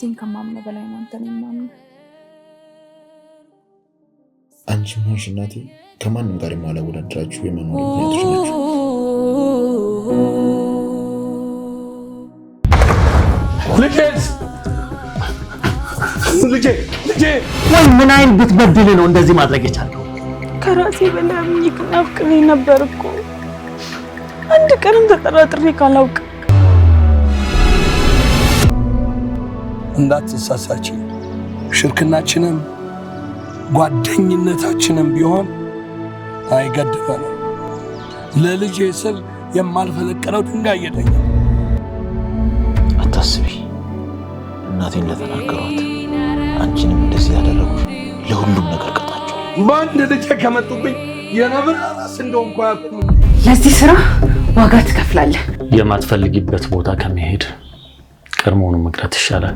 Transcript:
ራሴን ከማምነው በላይ ነው አንተን የማምነው። አንቺ ሆንሽ እናቴ ከማንም ጋር የማላወዳደራችሁ የመኖር ምክንያቶች ናቸው። ልጄ ወይ ምን አይነት ብትበድል ነው እንደዚህ ማድረግ የቻልከው? ከራሴ በላይ አምኜክ ናፍቄ ነበር እኮ አንድ ቀንም ተጠራጥሬ ካላውቅ። እንዳትሳሳቺ ሽርክናችንም ጓደኝነታችንም ቢሆን አይገድበንም። ለልጄ ስል የማልፈለቀለው ድንጋይ የለኝም። አታስቢ፣ እናቴን ለተናገሯት አንቺንም እንደዚህ ያደረጉሽ ለሁሉም ነገር ቀጣቸው። በአንድ ልጄ ከመጡብኝ የነብር ራስ እንደሆንኩ አያውቁም። ለዚህ ስራ ዋጋ ትከፍላለህ። የማትፈልጊበት ቦታ ከመሄድ ቀድሞውኑ መቅረት ይሻላል።